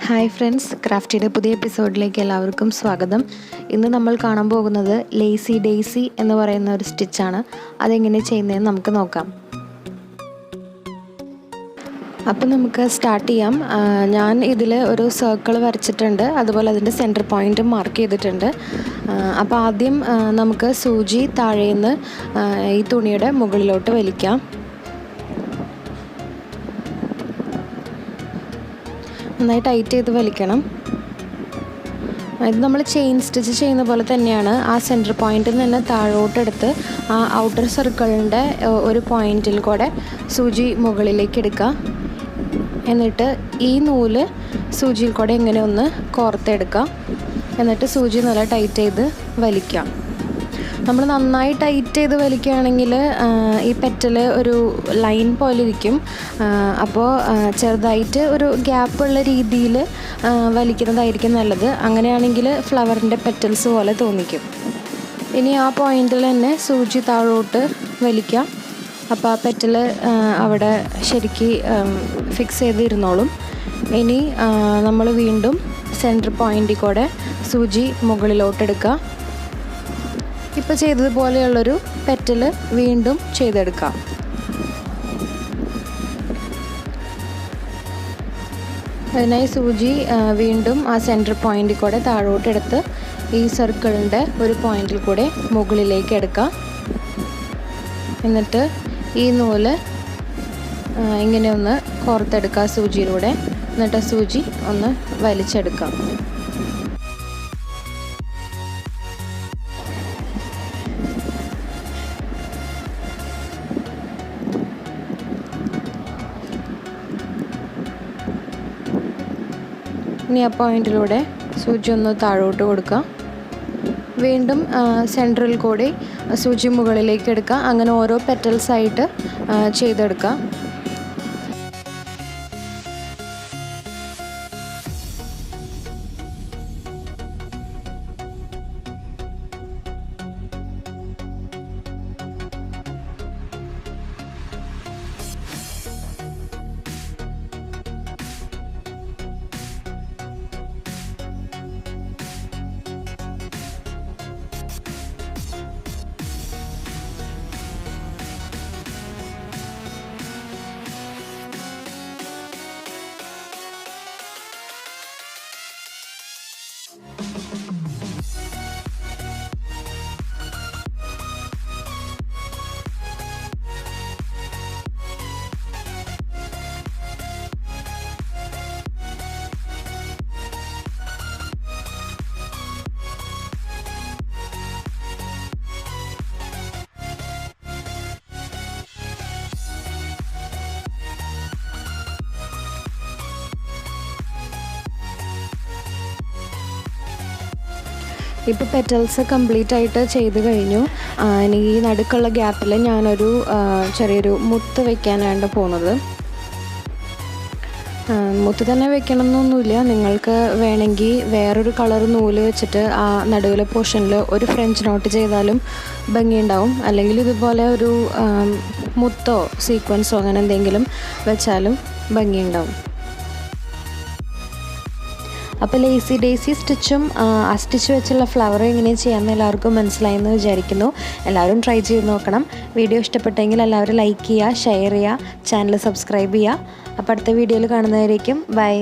Hi friends, ക്രാഫ്റ്റിയുടെ പുതിയ എപ്പിസോഡിലേക്ക് എല്ലാവർക്കും സ്വാഗതം. ഇന്ന് നമ്മൾ കാണാൻ പോകുന്നത് ലേസി ഡേയ്സി എന്ന് പറയുന്ന ഒരു സ്റ്റിച്ചാണ്. അതെങ്ങനെ ചെയ്യുന്നതെന്ന് നമുക്ക് നോക്കാം. അപ്പോൾ നമുക്ക് സ്റ്റാർട്ട് ചെയ്യാം. ഞാൻ ഇതിൽ ഒരു സർക്കിൾ വരച്ചിട്ടുണ്ട്, അതുപോലെ അതിൻ്റെ സെൻറ്റർ പോയിൻറ്റും മാർക്ക് ചെയ്തിട്ടുണ്ട്. അപ്പോൾ ആദ്യം നമുക്ക് സൂചി താഴേന്ന് ഈ തുണിയുടെ മുകളിലോട്ട് വലിക്കാം. നന്നായി ടൈറ്റ് ചെയ്ത് വലിക്കണം. ഇത് നമ്മൾ ചെയിൻ സ്റ്റിച്ച് ചെയ്യുന്ന പോലെ തന്നെയാണ്. ആ സെൻറ്റർ പോയിൻറ്റിൽ നിന്ന് താഴോട്ടെടുത്ത് ആ ഔട്ടർ സർക്കിളിൻ്റെ ഒരു പോയിൻറ്റിൽ കൂടെ സൂചി മുകളിലേക്ക് എടുക്കുക. എന്നിട്ട് ഈ നൂല് സൂചിയിൽ കൂടെ ഇങ്ങനെ ഒന്ന് കോർത്തെടുക്കുക. എന്നിട്ട് സൂചി നല്ല ടൈറ്റ് ചെയ്ത് വലിക്കാം. നമ്മൾ നന്നായി ടൈറ്റ് ചെയ്ത് വലിക്കുകയാണെങ്കിൽ ഈ പെറ്റൽ ഒരു ലൈൻ പോലെ ഇരിക്കും. അപ്പോൾ ചെറുതായിട്ട് ഒരു ഗ്യാപ്പുള്ള രീതിയിൽ വലിക്കുന്നതായിരിക്കും നല്ലത്. അങ്ങനെയാണെങ്കിൽ ഫ്ലവറിൻ്റെ പെറ്റൽസ് പോലെ തോന്നിക്കും. ഇനി ആ പോയിൻറ്റിൽ തന്നെ സൂചി താഴോട്ട് വലിക്കാം. അപ്പോൾ ആ പെറ്റൽ അവിടെ ശരിക്ക് ഫിക്സ് ചെയ്തിരുന്നോളും. ഇനി നമ്മൾ വീണ്ടും സെൻറ്റർ പോയിൻറ്റിൽ കൂടെ സൂചി മുകളിലോട്ടെടുക്കുക. ഇപ്പോൾ ചെയ്തതുപോലെയുള്ളൊരു പെറ്റൽ വീണ്ടും ചെയ്തെടുക്കാം. അതിനായി സൂചി വീണ്ടും ആ സെൻറ്റർ പോയിൻറ്റിൽ കൂടെ താഴോട്ടെടുത്ത് ഈ സർക്കിളിൻ്റെ ഒരു പോയിൻറ്റിൽ കൂടെ മുകളിലേക്ക് എടുക്കാം. എന്നിട്ട് ഈ നൂല് ഇങ്ങനെ ഒന്ന് കോർത്തെടുക്കുക സൂചിയിലൂടെ. എന്നിട്ട് സൂചി ഒന്ന് വലിച്ചെടുക്കാം. ഇനി ആ പോയിൻറ്റിലൂടെ സൂചി ഒന്ന് താഴോട്ട് കൊടുക്കുക. വീണ്ടും സെൻറ്ററിൽ കൂടി സൂചി മുകളിലേക്ക് എടുക്കുക. അങ്ങനെ ഓരോ പെറ്റൽസായിട്ട് ചെയ്തെടുക്കുക. ഇപ്പോൾ പെറ്റൽസ് കംപ്ലീറ്റ് ആയിട്ട് ചെയ്ത് കഴിഞ്ഞു. ഇനി ഈ നടുക്കുള്ള ഗ്യാപ്പിൽ ഞാനൊരു ചെറിയൊരു മുത്ത് വയ്ക്കാനാണ് പോകുന്നത്. മുത്ത് തന്നെ വെക്കണമെന്നൊന്നുമില്ല. നിങ്ങൾക്ക് വേണമെങ്കിൽ വേറൊരു കളർ നൂല് വെച്ചിട്ട് ആ നടുവിലെ പോർഷനിൽ ഒരു ഫ്രഞ്ച് നോട്ട് ചെയ്താലും ഭംഗിയുണ്ടാവും. അല്ലെങ്കിൽ ഇതുപോലെ ഒരു മുത്തോ സീക്വൻസോ അങ്ങനെ എന്തെങ്കിലും വെച്ചാലും ഭംഗിയുണ്ടാവും. അപ്പോൾ ലേസി ഡേയ്സി സ്റ്റിച്ചും ആ സ്റ്റിച്ച് വെച്ചുള്ള ഫ്ലവറും എങ്ങനെ ചെയ്യാമെന്ന് എല്ലാവർക്കും മനസ്സിലായെന്ന് വിചാരിക്കുന്നു. എല്ലാവരും ട്രൈ ചെയ്ത് നോക്കണം. വീഡിയോ ഇഷ്ടപ്പെട്ടെങ്കിൽ എല്ലാവരും ലൈക്ക് ചെയ്യുക, ഷെയർ ചെയ്യുക, ചാനൽ സബ്സ്ക്രൈബ് ചെയ്യുക. അപ്പോൾ അടുത്ത വീഡിയോയിൽ കാണുന്നവരേക്കും ബൈ.